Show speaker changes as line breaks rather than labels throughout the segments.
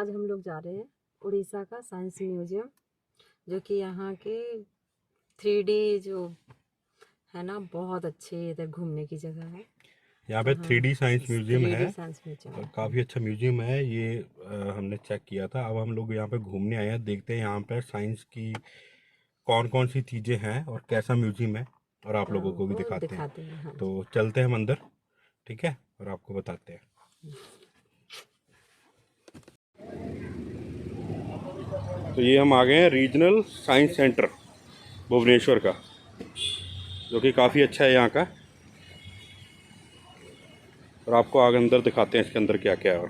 आज हम लोग जा रहे हैं उड़ीसा का साइंस म्यूजियम, जो कि यहाँ के 3D जो है ना, बहुत अच्छे इधर घूमने की जगह है।
यहाँ पे 3D साइंस म्यूजियम
3D
है
साइंस म्यूजियम
और काफ़ी अच्छा म्यूजियम है ये। हमने चेक किया था। अब हम लोग यहाँ पे घूमने आए हैं, देखते हैं यहाँ पे साइंस की कौन कौन सी चीज़ें हैं और कैसा म्यूजियम है, और आप लोगों को भी
वो
दिखाते हैं।
दिखाते हैं। हाँ
तो चलते हैं हम अंदर, ठीक है, और आपको बताते हैं। तो ये हम आ गए हैं रीजनल साइंस सेंटर भुवनेश्वर का, जो कि काफ़ी अच्छा है यहाँ का, और आपको आगे अंदर दिखाते हैं इसके अंदर क्या क्या है। और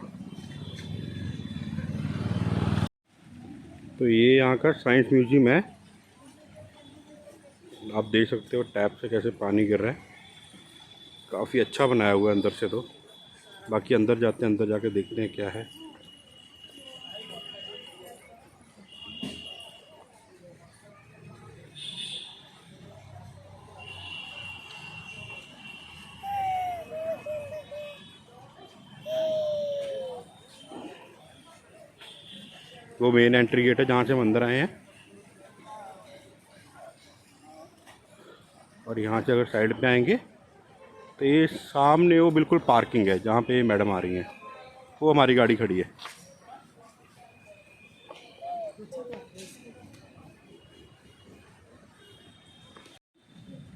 तो ये यहाँ का साइंस म्यूजियम है। आप देख सकते हो टैप से कैसे पानी गिर रहा है। काफ़ी अच्छा बनाया हुआ है अंदर से। तो बाकी अंदर जाते हैं, अंदर जाके देखते हैं क्या है। वो मेन एंट्री गेट है जहाँ से हम अंदर आए हैं, और यहाँ से अगर साइड पे आएंगे तो ये सामने वो बिल्कुल पार्किंग है जहाँ पे मैडम आ रही हैं, वो हमारी गाड़ी खड़ी है।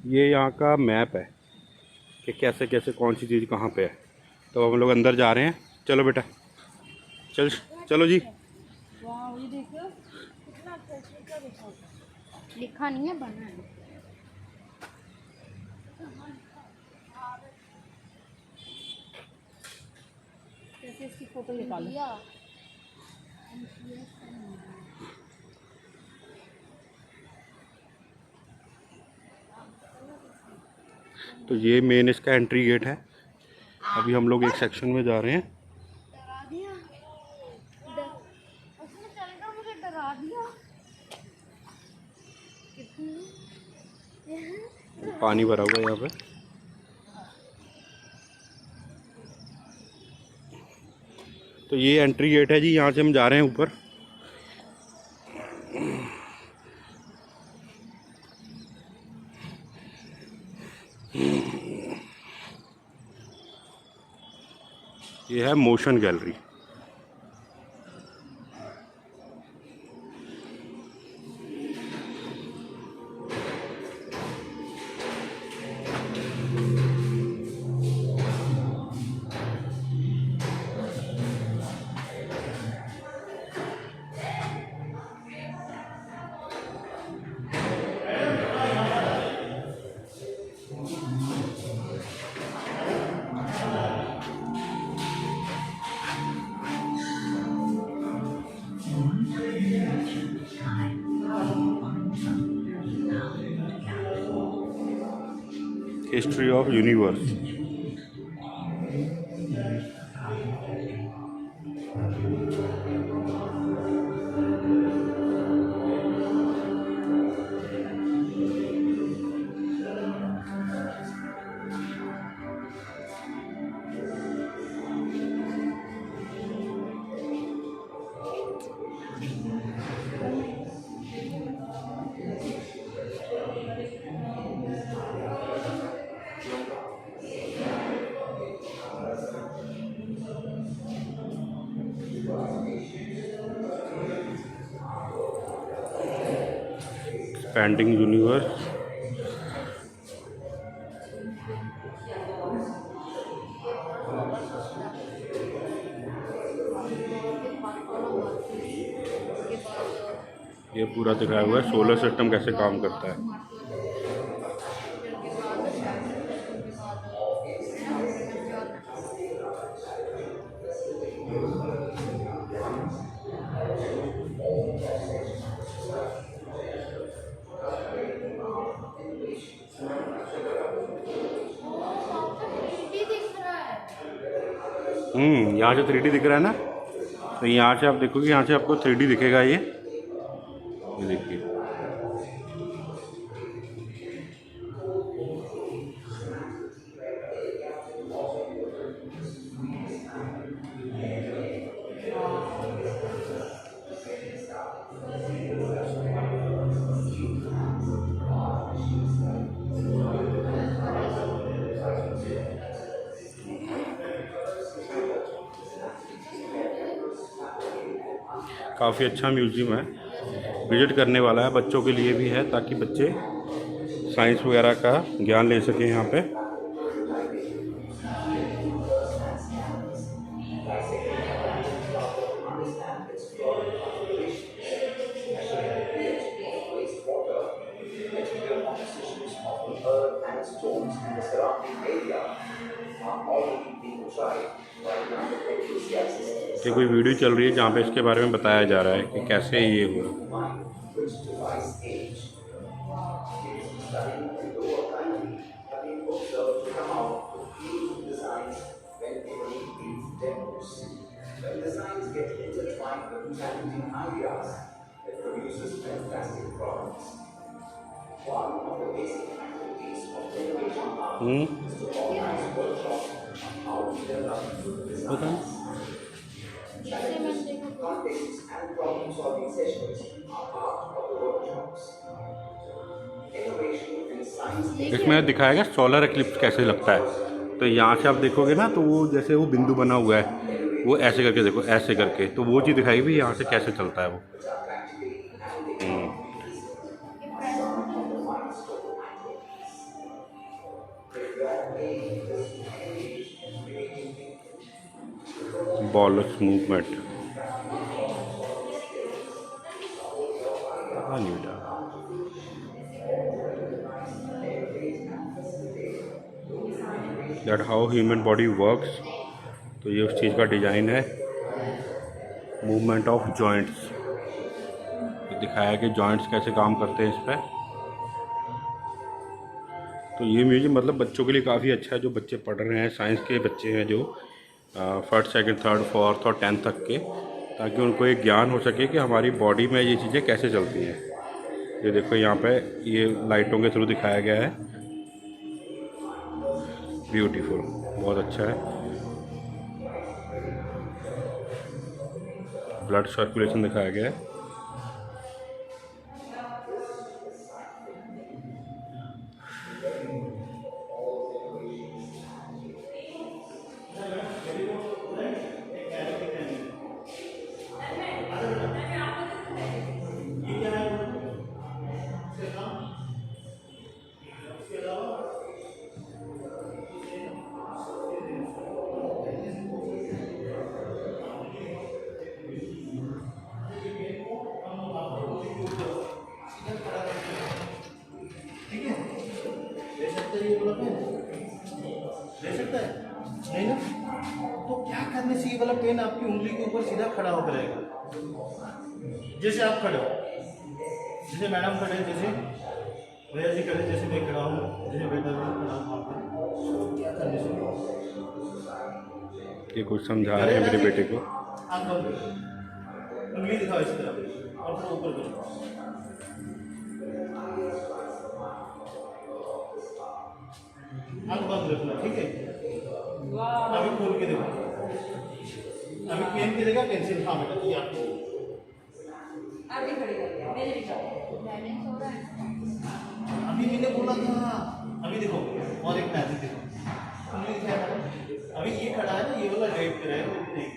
ये यहाँ का मैप है कि कैसे कैसे कौन सी चीज़ कहाँ पे है। तो हम लोग अंदर जा रहे हैं। चलो बेटा, चल चलो जी।
ये देखो कितना अच्छा लिखा नहीं है, बना है। कैसे इसकी फोटो निकालो।
तो ये मेन इसका एंट्री गेट है। अभी हम लोग एक सेक्शन में जा रहे हैं।
डरा दिया, उसने चलकर मुझे डरा दिया।
पानी भरा हुआ है यहाँ पे। तो ये एंट्री गेट है जी, यहाँ से हम जा रहे हैं ऊपर। ये है motion gallery. History of universe. Expanding universe. ये पूरा दिखाया हुआ है सोलर सिस्टम कैसे काम करता है। यहाँ से 3D दिख रहा है ना। तो यहाँ से आप देखोगे, यहाँ से आपको 3D दिखेगा। ये देखिए। काफ़ी अच्छा म्यूज़ियम है, विजिट करने वाला है, बच्चों के लिए भी है ताकि बच्चे साइंस वगैरह का ज्ञान ले सकें यहाँ पे। ये कोई वीडियो चल रही है जहाँ पे इसके बारे में बताया जा रहा है कि कैसे ये हुआ। पता नहीं।
जैसे मैंने देखा
इसमें दिखाया गया सोलर एक्लिप्स कैसे लगता है। तो यहाँ से आप देखोगे ना, तो वो जैसे वो बिंदु बना हुआ है, वो ऐसे करके देखो, ऐसे करके, तो वो चीज़ दिखाई भी यहाँ से कैसे चलता है वो। Bolus movement that how human body works. तो ये उस चीज़ का डिज़ाइन है, मूवमेंट ऑफ जॉइंट्स। दिखाया कि जॉइंट्स कैसे काम करते हैं इस पर। तो ये म्यूजियम मतलब बच्चों के लिए काफ़ी अच्छा है, जो बच्चे पढ़ रहे हैं, साइंस के बच्चे हैं जो फर्स्ट सेकंड थर्ड फोर्थ और 10th तक के, ताकि उनको एक ज्ञान हो सके कि हमारी बॉडी में ये चीज़ें कैसे चलती हैं। ये देखो यहाँ पे ये लाइटों के थ्रू दिखाया गया है, ब्यूटीफुल, बहुत अच्छा है। ब्लड सर्कुलेशन दिखाया गया है।
ले सकता है नहीं ना, तो क्या करने से ये वाला पेन आपकी उंगली के ऊपर सीधा खड़ा होकर रहेगा। जैसे आप खड़े हो, जैसे मैडम खड़े हैं, जैसे भैया जी खड़े, जैसे मैं खड़ा हूँ, जैसे बेटा खड़ा हूँ, क्या करने से
ये कुछ समझा रहे हैं मेरे बेटे को।
आँख बंद करो, उंगली दिखाओ इस तरह और थोड़ा ऊपर करो। आँख बंद रखना, ठीक है। अभी खोल के देखो, अभी पेन की जगह पेंसिल। हाँ बेटा, ये आपको अभी मैंने बोला था। अभी देखो और एक मैजिक देखो, उंगली दिखाया था। अभी ये खड़ा है ना, ये वाला राइट पे रहेगा, नहीं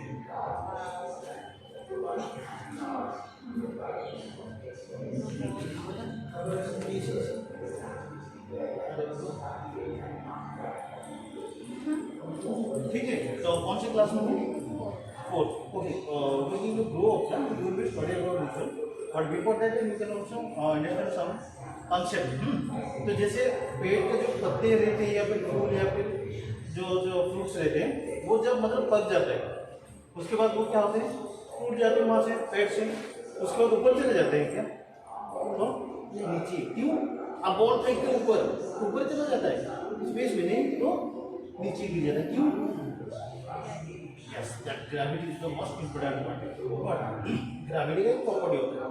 ठीक है। तो कौन से क्लास में हो? 4th. Okay. When you grow up, you will be study about nature. But before that, you can also understand some concept. तो जैसे पेड़ के जो पत्ते रहते हैं या फिर फूल या फिर जो फ्रूट्स रहते हैं, वो जब मतलब पक जाते हैं, उसके बाद वो क्या होते हैं, टूट जाते हैं वहाँ से, पेड़ से। उसके बाद ऊपर चले जाते हैं क्या? तो नीचे क्यों? अब बॉल फेंक के ऊपर चला जाता है, स्पेस में नहीं तो नीचे गिर जाता है। क्यों? Yes, that gravity is the most important part. Gravity का एक प्रॉपर्टी होता है,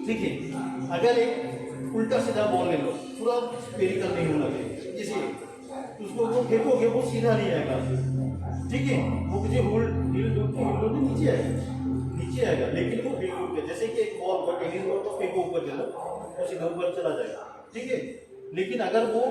ठीक है। अगर एक उल्टा सीधा बॉल ले लो, पूरा स्फेरिकल नहीं होना चाहिए, जैसे उसको वो फेंकोगे वो सीधा नहीं आएगा, ठीक है। वो मुझे हिल नीचे आएगा, लेकिन वो हिल के जैसे कि एक बॉल को टेनिस बॉल को फेंको ऊपर चलो, वो सीधा ऊपर चला जाएगा, ठीक है। लेकिन अगर वो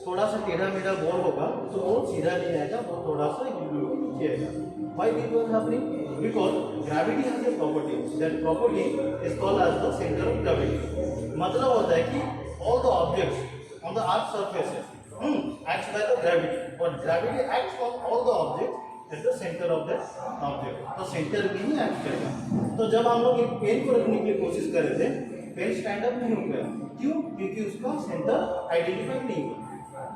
थोड़ा सा टेढ़ा मेढ़ा बॉल होगा तो वो सीधा नहीं आएगा, वो थोड़ा सा नीचे आएगा। Why this was happening? Because gravity has a property. That property is called as the center of gravity. मतलब होता है कि all the objects on the earth surface acts by the gravity, but gravity acts on all the objects at the center of that object. तो centre में ही act करेगा। तो जब हम लोग एक पेन को रखने की कोशिश कर रहे थे, पेन स्टैंड अप नहीं हो गया। क्यों? क्योंकि उसका सेंटर आइडेंटिफाई नहीं हुआ,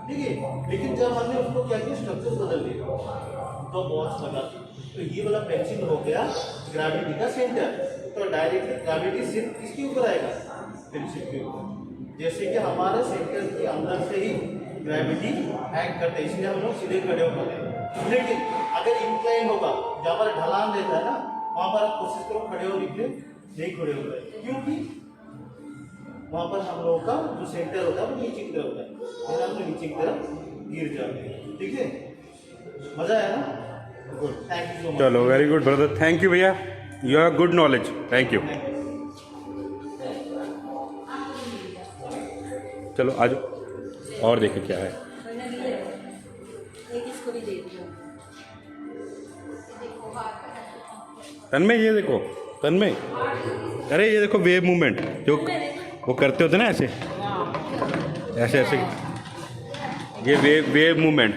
ठीक है। लेकिन जब हमने उसको क्या किया, स्ट्रक्चर बदल दिया तो बॉक्स लगा, तो ये वाला पेंसिल हो गया ग्रेविटी का सेंटर। तो डायरेक्टली ग्रेविटी सिर्फ किसके ऊपर आएगा, पेंसिल के ऊपर। जैसे कि हमारे सेंटर के अंदर से ही ग्रेविटी एक्ट करते हैं, इसलिए हम लोग सीधे खड़े होते हैं। लेकिन अगर इंक्लाइन होगा, जहाँ पर ढलान रहता है ना, वहाँ पर आप कोशिश करो खड़े होने के लिए, नहीं खड़े हो गए, क्योंकि वहाँ पर हम लोगों का जो सेंटर होता है वो नीचे की तरफ होता है, फिर हम लोग नीचे की तरफ गिर जाते हैं, ठीक है। मजा आया ना? Good, thank you so much.
चलो, very good brother, thank you भैया, you have good knowledge, thank you. चलो आज और देखें क्या है।
एक इसको भी दे दिया।
तन्मय ये देखो, तन्मय, अरे ये देखो वेव मूवमेंट जो वो करते होते ना, ऐसे ऐसे ऐसे, ये वेव मूवमेंट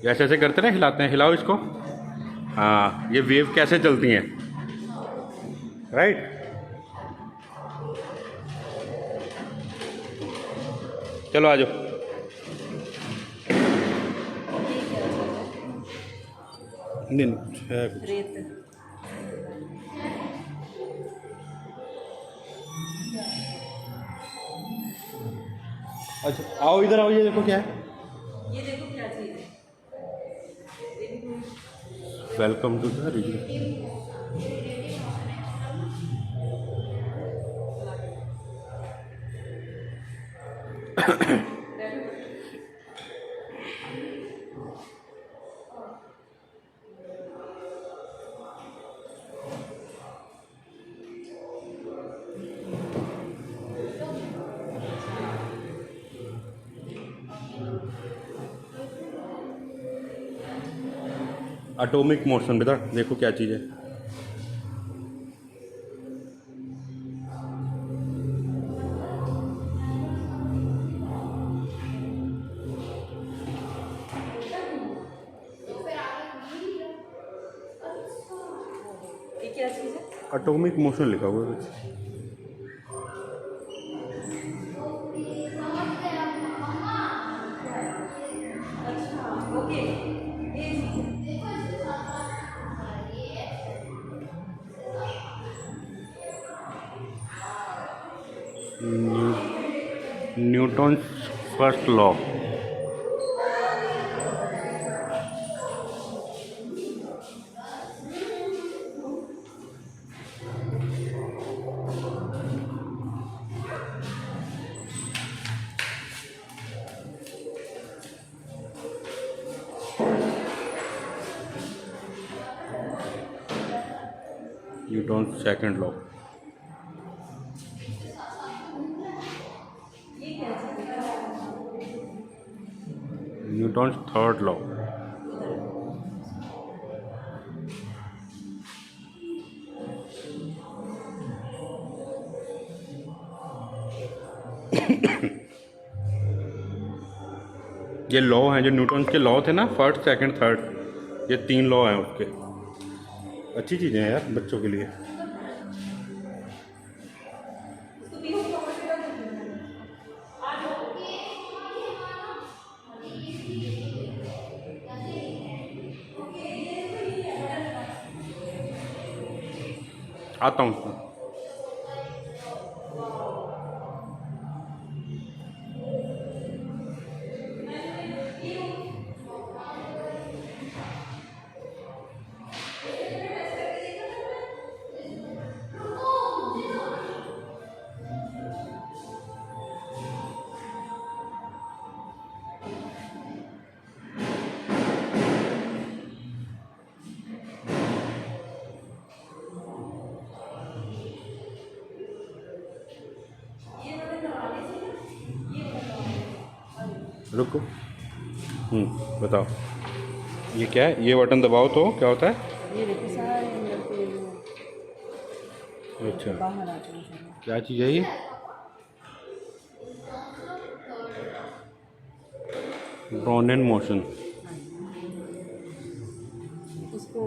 ऐसे ऐसे करते ना, हिलाते हैं, हिलाओ इसको। हाँ, ये वेव कैसे चलती हैं, राइट। चलो आ जाओ। नहीं है कुछ।
रेत
अच्छा आओ इधर आओ, ये देखो क्या है,
ये देखो क्या चीज़ है।
Welcome to the region. Atomic motion, बेटा देखो क्या चीज़ है।
ये क्या चीज़ है?
एटॉमिक मोशन लिखा हुआ है कुछ।
ओके, ये
Newton first law. Newton second law. Newton third law. ये लॉ हैं जो न्यूटन के लॉ थे ना, फर्स्ट सेकंड थर्ड, ये 3 लॉ हैं उसके। अच्छी चीज़ें हैं यार बच्चों के लिए। आता हूँ। रुको। बताओ ये क्या है? ये बटन दबाओ तो क्या होता है?
ये देखो सारे अंदर के
अच्छा
बाहर आते हैं सारे।
क्या चीज़ है ये? Drawn and motion.
इसको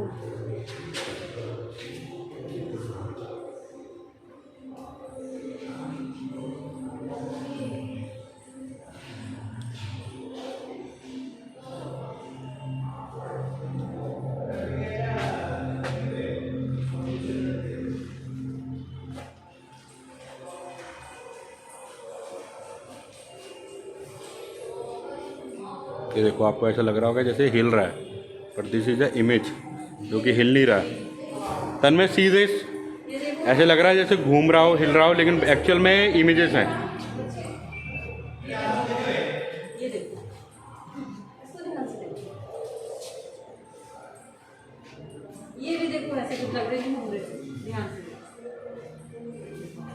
ये देखो, आपको ऐसा लग रहा होगा जैसे हिल रहा है, पर दिस इज अ इमेज जो कि हिल नहीं रहा है। तन में सी दिस, ऐसे लग रहा है जैसे घूम रहा हो, हिल रहा हो, लेकिन एक्चुअल में इमेजेस हैं।
ये देखो, इसको ध्यान से देखो। ये भी देखो ऐसे कुछ लग रहे हैं घूम रहे हैं, ध्यान से देखो।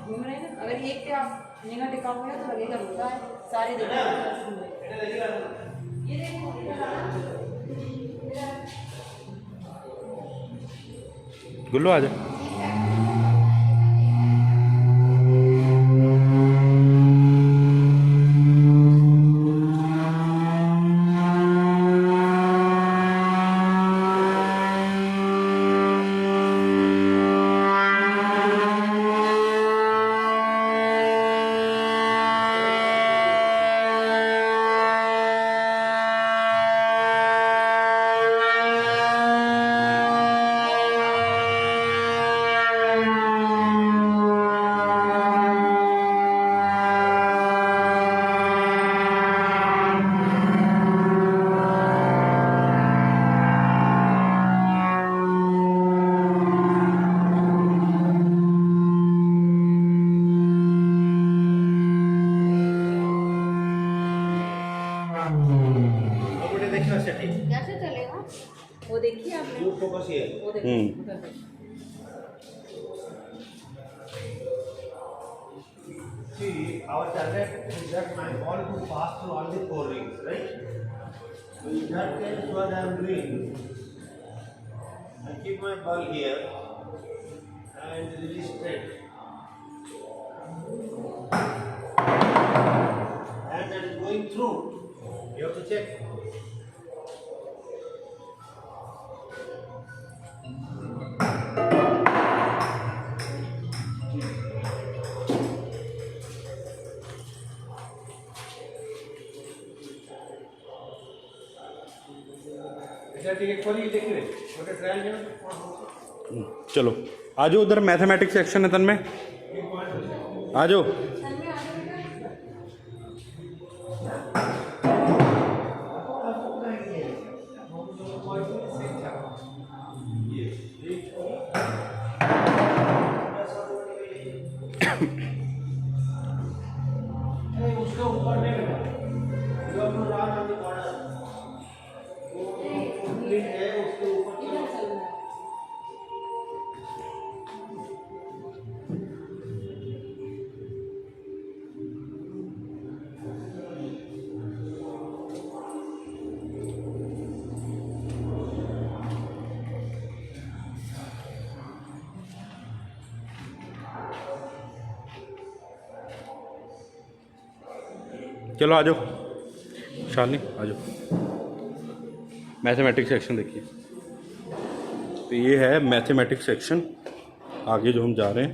घूम रहे हैं ना, अगर एक पे आप निगाह टिका हुआ है तो लगेगा रुका है, सारे देखो ऐसे घूम रहे हैं। ये देखो
गुल्लू आ जा।
Nobody देखिए सेटिंग।
कैसे चलेगा?
वो देखिए आपने,
जो फोकस ये है।
वो देखो उधर देखो।
See, our target is that my ball to pass through all the four rings, right? So in that case, what I am doing, I keep my ball here and release straight. And that is going through. You have to check.
चलो आ जाओ, उधर mathematics section है तन में, आ जाओ।
उसके ऊपर नहीं बैठा। You have to run on the border. वो complete है, उसके ऊपर
इधर चल रहा है।
चलो आ जाओ शालिनी, आ जाओ। मैथमेटिक्स सेक्शन देखिए, तो ये है मैथमेटिक्स सेक्शन। आगे जो हम जा रहे हैं,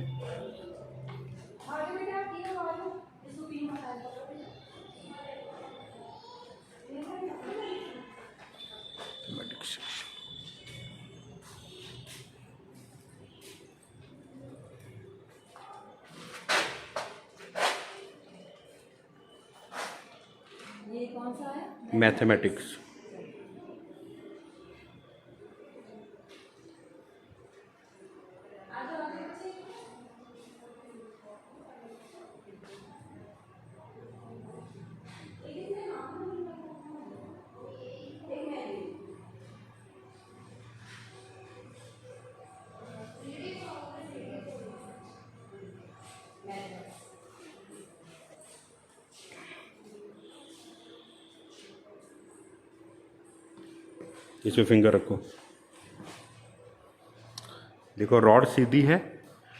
मैथमेटिक्स सेक्शन।
ये कौन सा है?
मैथमेटिक्स। इसमें फिंगर रखो। देखो रॉड सीधी है,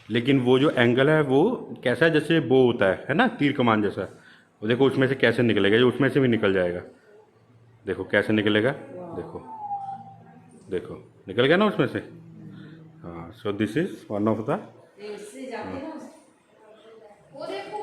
लेकिन वो जो एंगल है वो कैसा है, जैसे बो होता है ना, तीर कमान जैसा। वो देखो उसमें से कैसे निकलेगा, ये उसमें से भी निकल जाएगा। देखो कैसे निकलेगा, देखो देखो निकल गया ना उसमें से। हाँ, so this is one of the.
इससे जाते हैं ना
वो देखो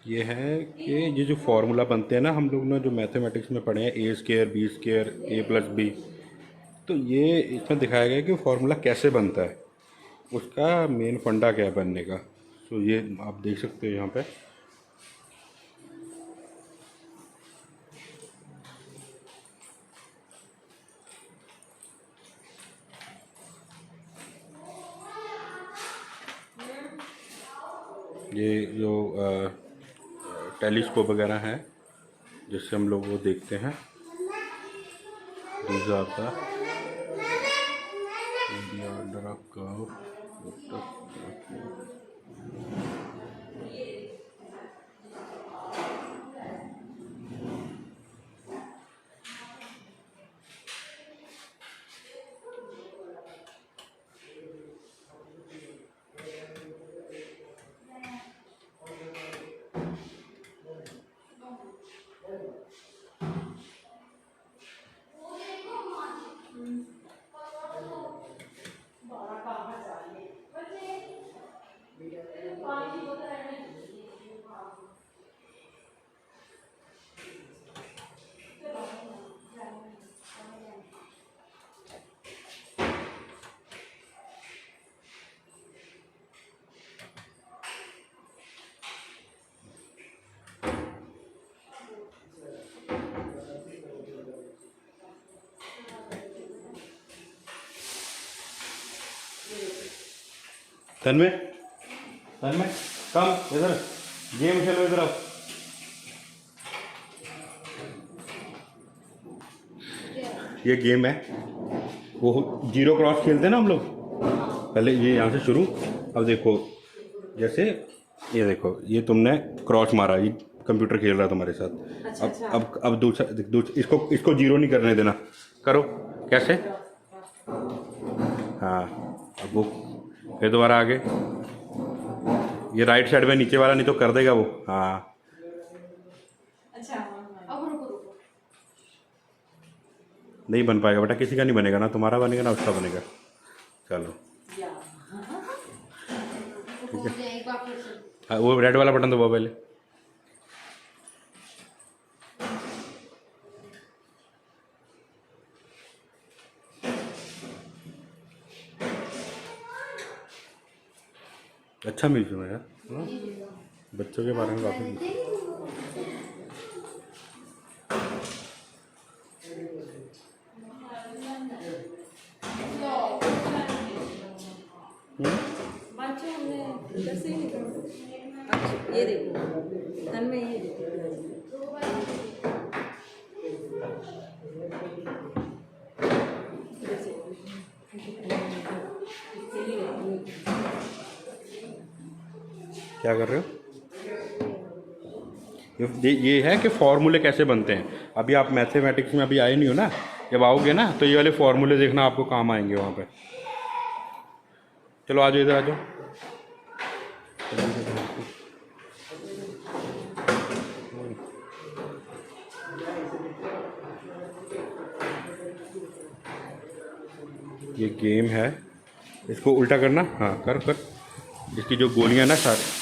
ये है कि ये जो फार्मूला बनते हैं ना, हम लोग ने जो मैथमेटिक्स में पढ़े हैं, ए स्क्वायर बी स्क्वायर ए प्लस बी, तो ये इसमें दिखाया गया है कि फार्मूला कैसे बनता है, उसका मेन फंडा क्या है बनने का। तो ये आप देख सकते हो यहाँ पे। ये जो टेलीस्कोप वगैरह है जिससे हम लोग वो देखते हैं, these are the order of curve. तन्मय तन्मय कम इधर, गेम खेलो इधर आओ। ये गेम है, वो जीरो क्रॉस खेलते हैं ना हम लोग। पहले ये यहाँ से शुरू। अब देखो जैसे ये देखो, ये तुमने क्रॉस मारा, ये कंप्यूटर खेल रहा है तुम्हारे साथ।
अच्छा,
अब दूसरा इसको जीरो नहीं करने देना। करो कैसे, हाँ अब वो फिर दोबारा आगे, ये राइट साइड में नीचे वाला नहीं तो कर देगा वो। हाँ
अच्छा।
अब रुको रुको
नहीं बन पाएगा बेटा, किसी का नहीं बनेगा, ना तुम्हारा बनेगा ना उसका बनेगा। चलो
रुको, हो जाएगा फिर से।
हाँ, वो रेड वाला बटन दबाओ पहले। अच्छा म्यूजियम है यार, हाँ? बच्चों के बारे में काफ़ी।
बच्चे हमने इधर से ही निकल। अच्छा ये देखो तन में, ये देखो
क्या कर रहे हो? ये है कि फार्मूले कैसे बनते हैं। अभी आप मैथमेटिक्स में अभी आए नहीं हो ना, जब आओगे ना तो ये वाले फार्मूले देखना आपको काम आएंगे वहाँ पे। चलो आ जाओ, इधर आ जाओ। ये गेम है, इसको उल्टा करना। हाँ कर कर, इसकी जो गोलियां ना सारी।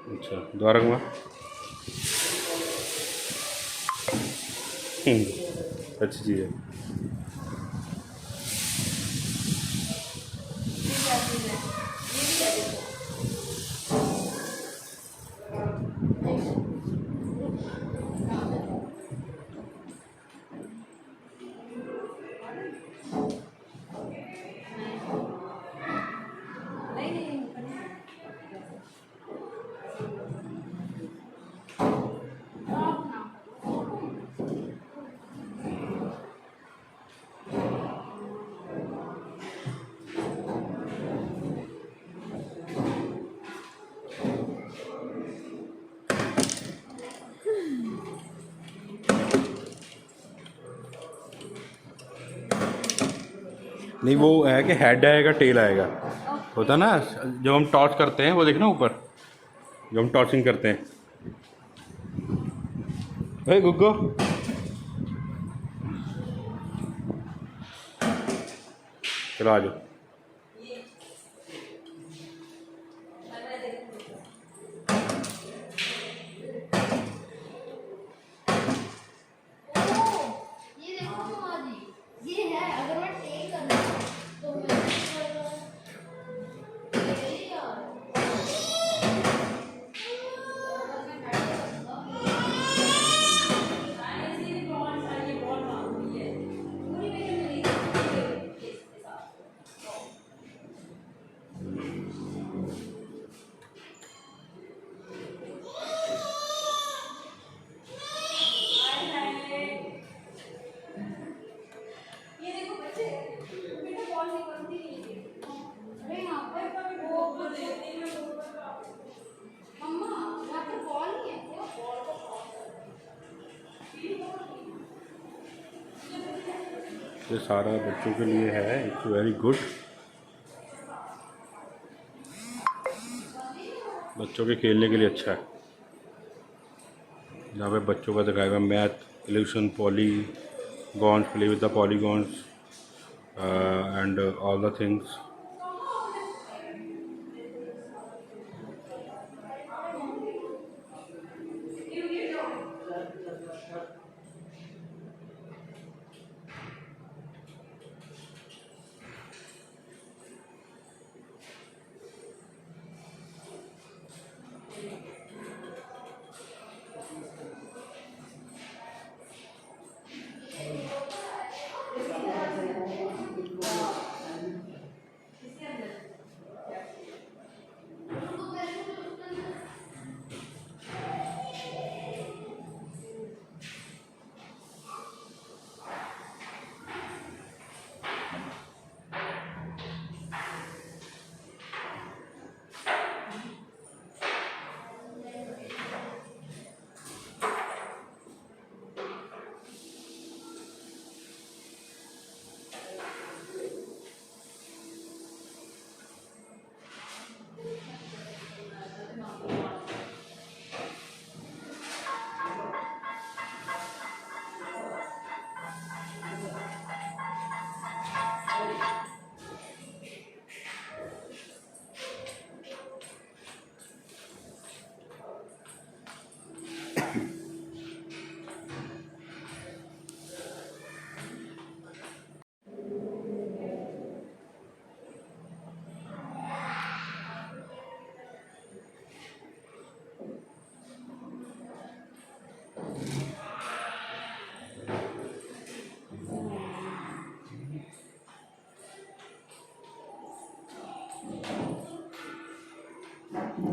अच्छा दोबारा घुमा। अच्छी चीज़ है। नहीं वो है कि हेड आएगा टेल आएगा, होता ना जब हम टॉस करते हैं, वो देखना ऊपर जब हम टॉसिंग करते हैं। भाई गुग्गो चलो आ जाओ।
ये देखो मामा जी, ये है अगर मैं टेक करना तो मैं ये यार अरे यहाँ पर वो मम्मा यहाँ पर बॉल नहीं है क्या?
ये सारा बच्चों के लिए है, इट्स वेरी गुड। बच्चों के खेलने के लिए अच्छा है। यहाँ पे बच्चों का दिखाएगा math, evolution, polygons, play with the polygons and all the things.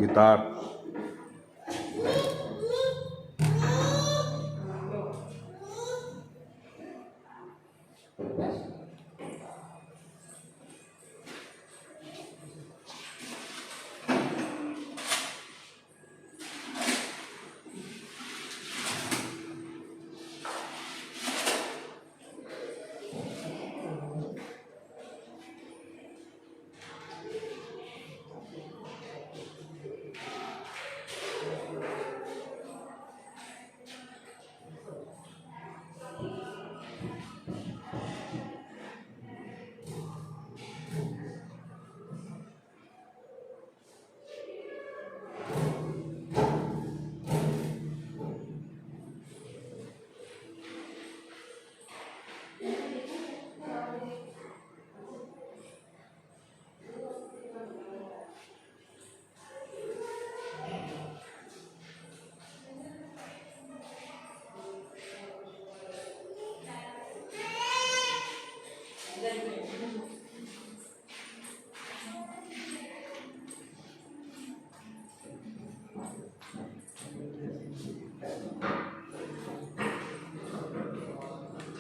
Guitar,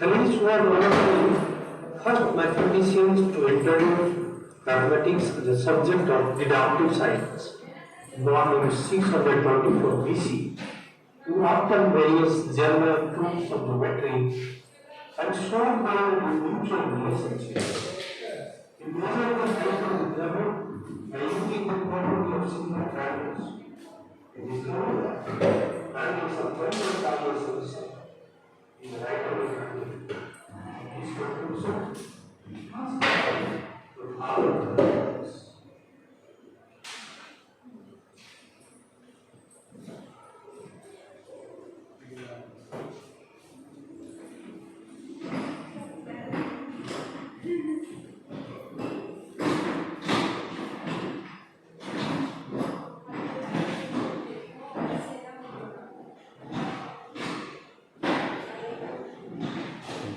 Thales was one of the first mathematicians to introduce mathematics as a subject of deductive science. Born in 624 BC, he obtained various general truths of geometry and showed their mutual relationship. In most of the cases, by using the property of single triangles, it is known that triangles are permanent triangles of the same in the right angle triangle. This conclusion must be from our triangles.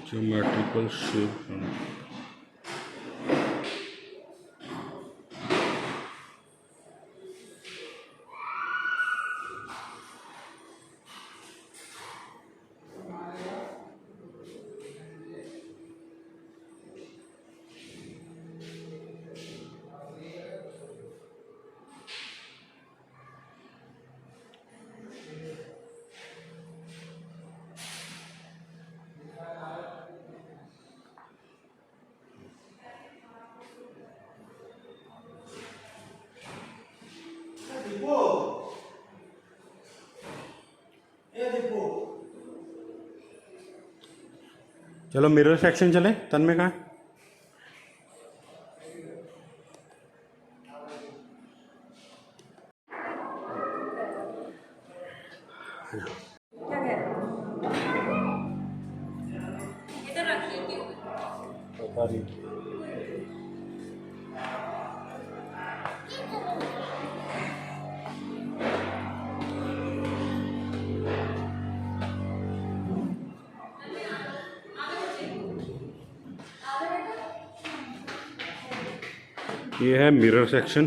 Geometrical shape. चलो mirror section चले। तन्मय कहाँ है?
क्या कह रहे हो? इधर रखिए क्यों?
पता नहीं। ये है मिरर सेक्शन,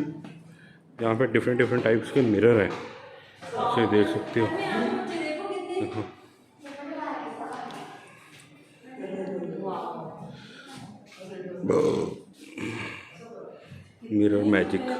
यहाँ पे डिफरेंट डिफरेंट टाइप्स के मिरर हैं, इसे देख सकते हो। देखो मिरर मैजिक।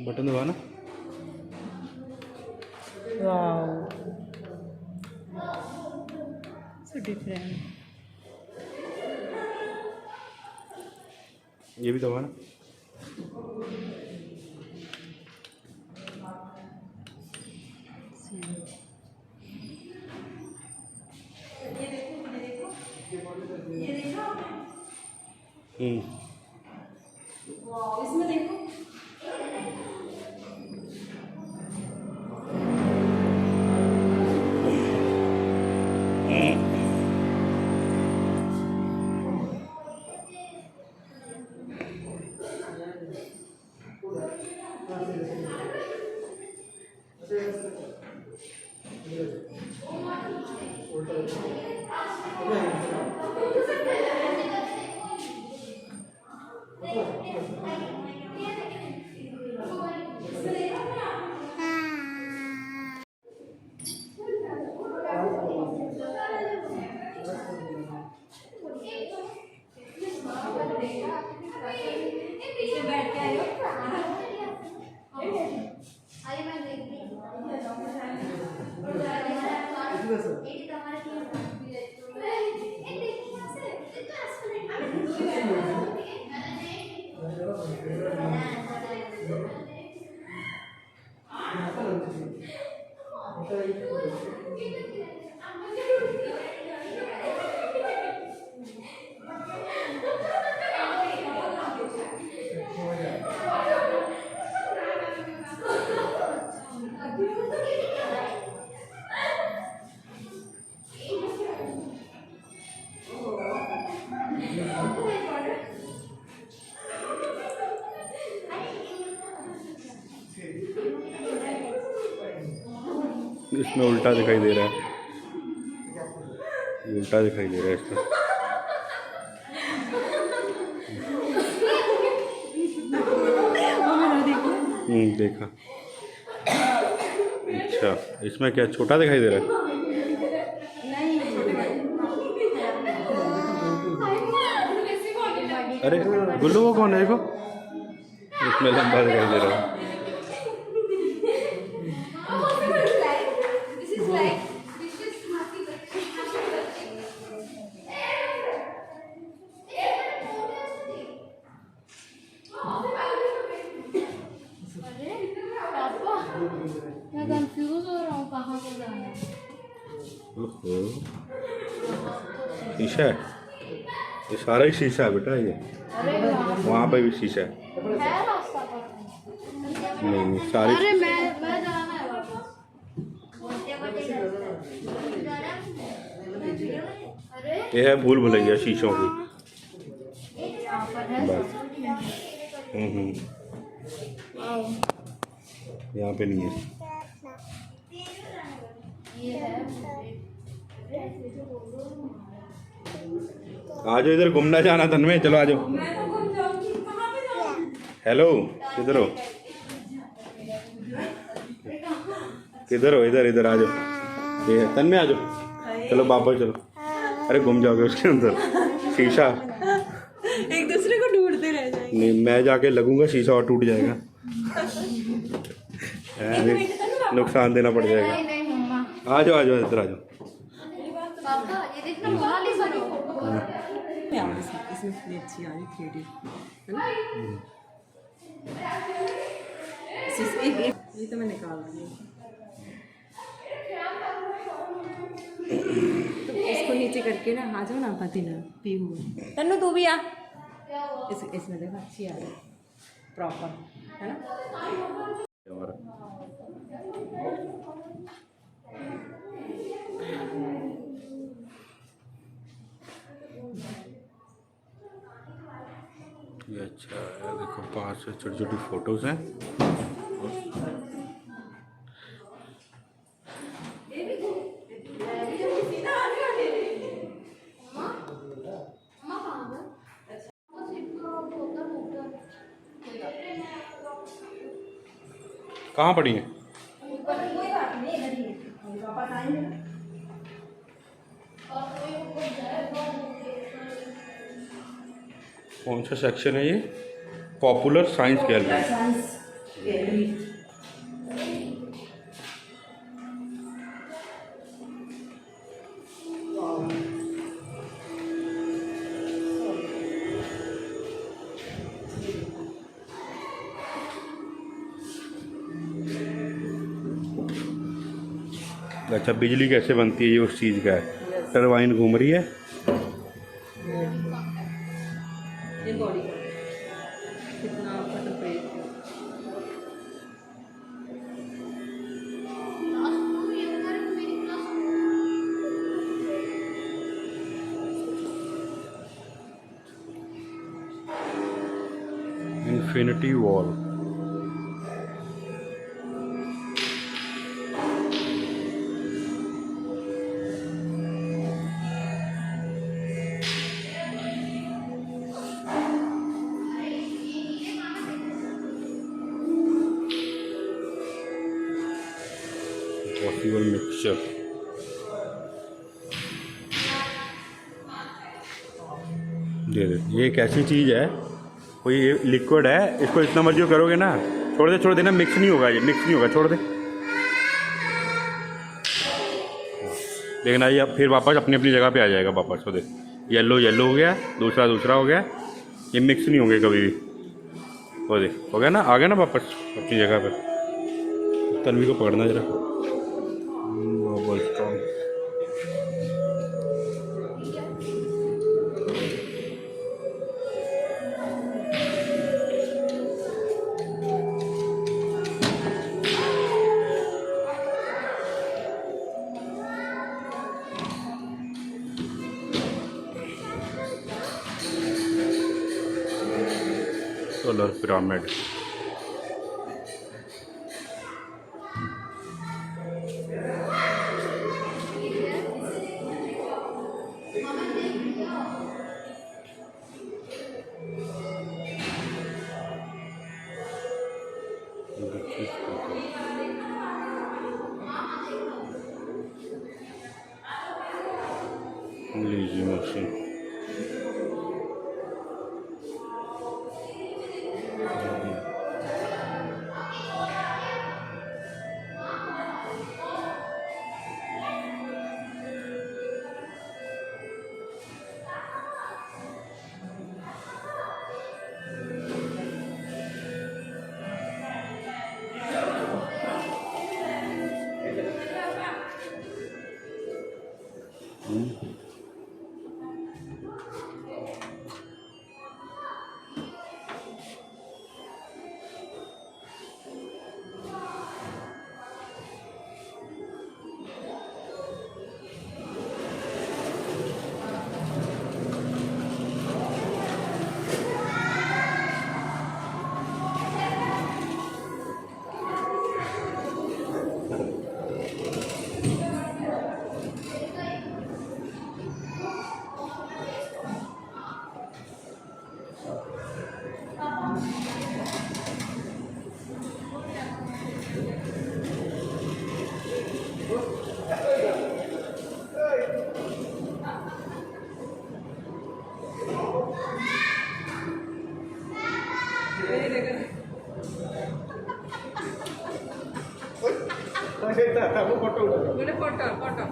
बटन दबाना।
Wow, so different.
ये भी दबाना।
वाओ, इसमें देखो। बैठ के आए
इसमें उल्टा दिखाई दे रहा है, ये उल्टा दिखाई दे रहा है इसमें। देखा। अच्छा, इसमें क्या छोटा दिखाई दे रहा है? अरे गुल्लू वो कौन है? देखो इसमें लंबा दिखाई दे रहा है।
मैं कंफ्यूज हो रहा हूँ कहाँ पे जाना है।
ओहो, शीशा है, ये सारा ही शीशा है बेटा। ये वहाँ पे भी शीशा है।
रास्ता पर
नहीं सारी।
अरे मैं जाना है वापस।
ये है भूल भुलैया शीशों की। बस यहाँ पे नहीं है। आ जाओ इधर, घूमना जाना तन्मय, चलो आ जाओ। हेलो, किधर हो? किधर हो? इधर इधर आ जाओ। ये है तन्मय, आ जाओ। चलो वापस चलो। अरे घूम जाओगे उसके अंदर, शीशा
एक दूसरे को ढूंढते रह जाएंगे।
नहीं, मैं जाके लगूंगा, शीशा और टूट जाएगा। नुकसान देना पड़ जाएगा।
नहीं मम्मा।
आ जाओ इधर आ जाओ।
पापा ये देखना मोनालिसा देखो।
इसमें इतनी अच्छी आ रही 3D है ना। ये तो मैं निकाल दी। तो इसको नीचे करके ना आ जाओ ना, पति ना पीहू तन्नू तू भी आ। इसमें देखो अच्छी आ रही प्रॉपर है ना।
ये अच्छा है, देखो पास से छोटी छोटी फोटोज हैं। कहाँ पड़ी है? कौन सा सेक्शन है ये? Popular science gallery. अच्छा, बिजली कैसे बनती है ये उस चीज़ का है। टरबाइन घूम रही है।
ये बॉडी कितना
इन्फिनिटी वॉल। Possible mixture. दे ये एक ऐसी चीज़ है, कोई ये लिक्विड है, इसको इतना मर्जी करोगे ना, छोड़ देना, मिक्स नहीं होगा, ये मिक्स नहीं होगा, छोड़ दे। देखना ये फिर वापस अपनी अपनी जगह पे आ जाएगा वापस। तो देख, येलो हो गया, दूसरा हो गया, ये मिक्स नहीं होंगे कभी भी। वो देख हो गया ना, आ गया ना वापस अपनी जगह पर। तन्वी को पकड़ना जरा। बहुत स्ट्रॉन्ग। Solar pyramid. लीजिए मशीन।
बोले photo photo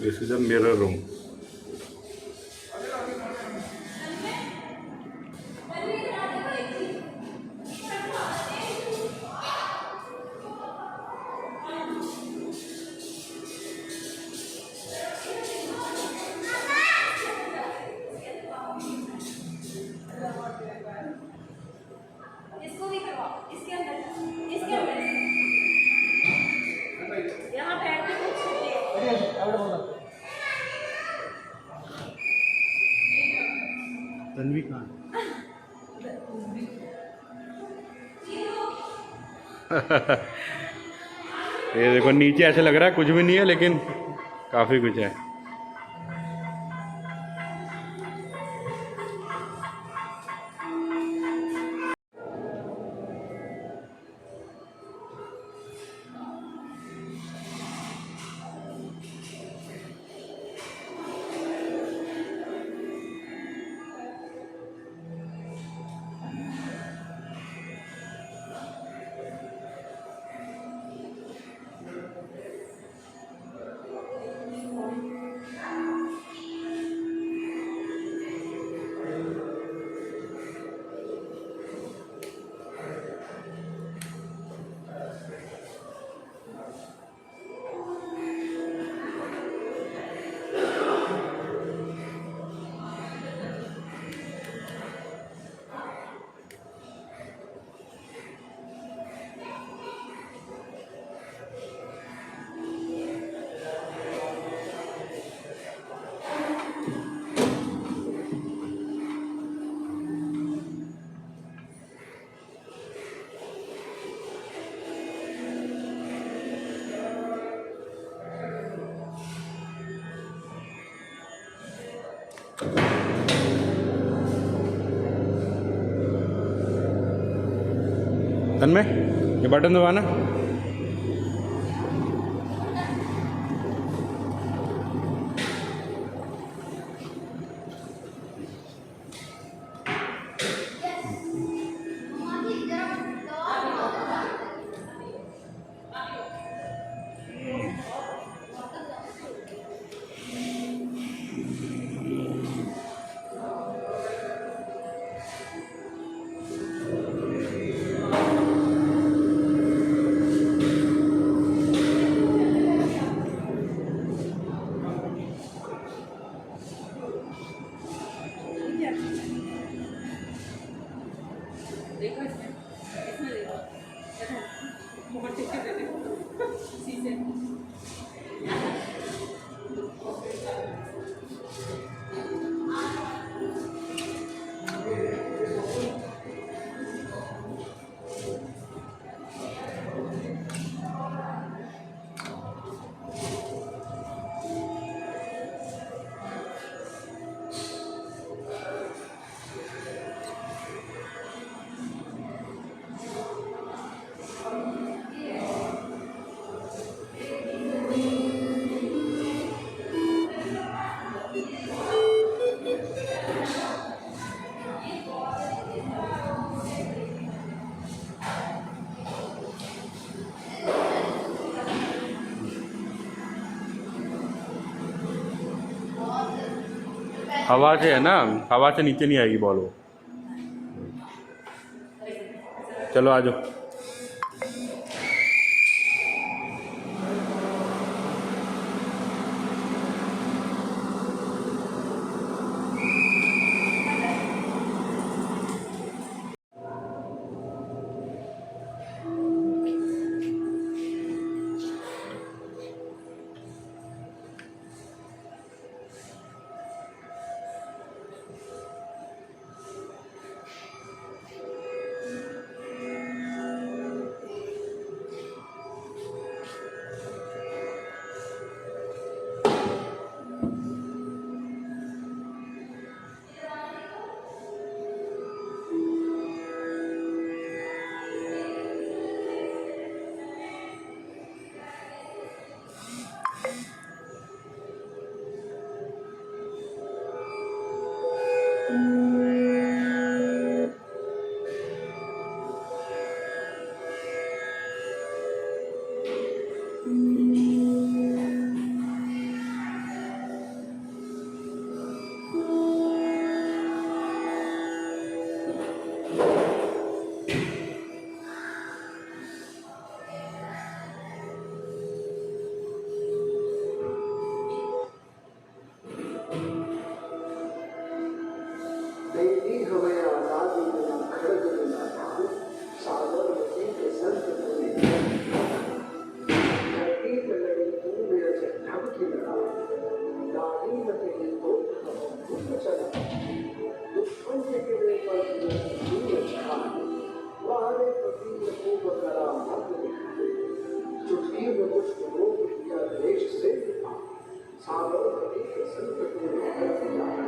this is a mirror room.
इसको भी करवाओ, इसके अंदर यहाँ बैठ के कुछ
तन्वी कहाँ
ये देखो नीचे ऐसे लग रहा है कुछ भी नहीं है, लेकिन काफ़ी कुछ है। तन्मय ये बटन दबाना।
देखो इसमें देखो बहुत टेस्टी दे दे शीशे
हवा से है ना, हवा से नीचे नहीं आएगी बॉल वो। चलो आ जाओ।
देवी हमें आजादी बिना खड़ग बिना ढाल, साबरमती के संत तुने धरती पे लड़ी तू मेरे से ढब की लड़ा, दाढ़ी में तेरी तो हम चला, दुश्मन के किले पर दूर छा, वारे फकीर को बकरा मत दिखाए, चुटकी में कुछ लोग किया देश से दिखा, साबरमती के संत तुने ढब की लड़ा,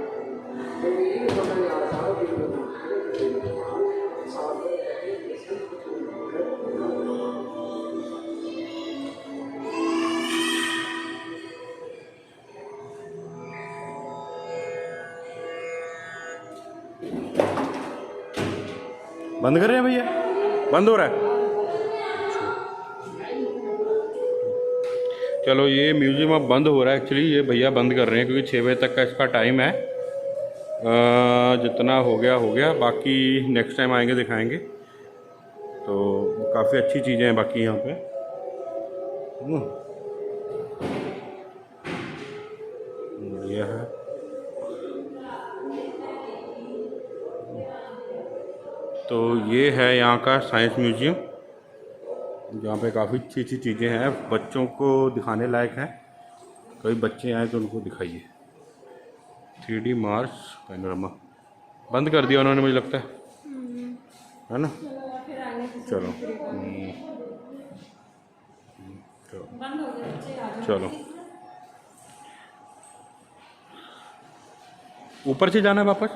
देवी हमें आजादी बिना खड़ग बिना ढाल, साबरमती के संत तुने ढब की लड़ा।
बंद कर रहे हैं भैया? बंद हो रहा है। चलो ये म्यूज़ियम अब बंद हो रहा है। एक्चुअली ये भैया बंद कर रहे हैं क्योंकि 6 बजे तक का इसका टाइम है। जितना हो गया, बाकी नेक्स्ट टाइम आएंगे दिखाएंगे। तो काफ़ी अच्छी चीज़ें हैं बाकी यहाँ पे। ये है तो ये है यहाँ का साइंस म्यूज़ियम, जहाँ पे काफ़ी अच्छी अच्छी चीज़ें हैं, बच्चों को दिखाने लायक हैं। कई बच्चे आए तो उनको दिखाइए। 3D मार्स पैनोरामा बंद कर दिया उन्होंने, मुझे लगता है ना। चलो
बंद हो गए बच्चे, आ जाओ।
चलो ऊपर से जाना है वापस।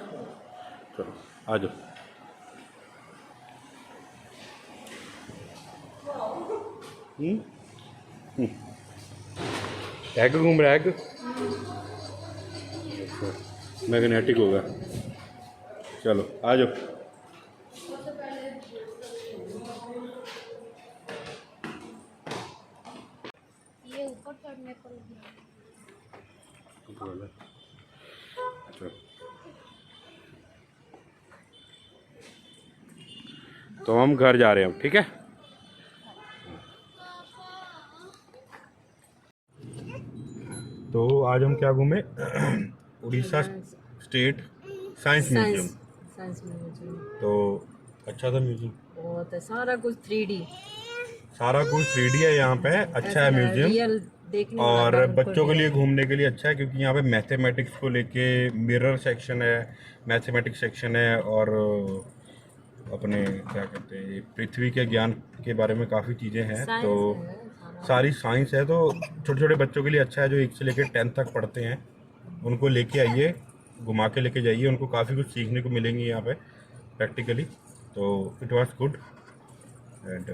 चलो आ जाओ। एग घूम रहा है, एग मैग्नेटिक होगा। चलो आ जाओ।
ये ऊपर चढ़ने पर
अच्छा। तो हम घर जा रहे हैं, ठीक है। तो आज हम क्या घूमे? Orissa state science museum.
Science museum
तो अच्छा था म्यूजियम,
बहुत है, सारा कुछ 3D,
सारा कुछ 3D है यहाँ पे। अच्छा है म्यूजियम,
रियल देखने
और
वाला
बच्चों के लिए घूमने के लिए अच्छा है क्योंकि यहाँ पे मैथमेटिक्स को लेके मिरर सेक्शन है, मैथमेटिक्स सेक्शन है, और अपने क्या कहते हैं पृथ्वी के ज्ञान के बारे में काफ़ी चीज़ें हैं। तो सारी साइंस है, तो छोटे छोटे बच्चों के लिए अच्छा है जो 1 से लेकर 10 तक पढ़ते हैं। उनको लेके आइए, घुमा के लेके जाइए, उनको काफ़ी कुछ सीखने को मिलेंगी यहाँ पे प्रैक्टिकली। तो इट वाज गुड एंड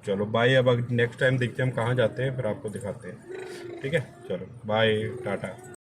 चलो बाय। अब नेक्स्ट टाइम देखते हैं हम कहाँ जाते हैं, फिर आपको दिखाते हैं, ठीक है। चलो बाय, टाटा।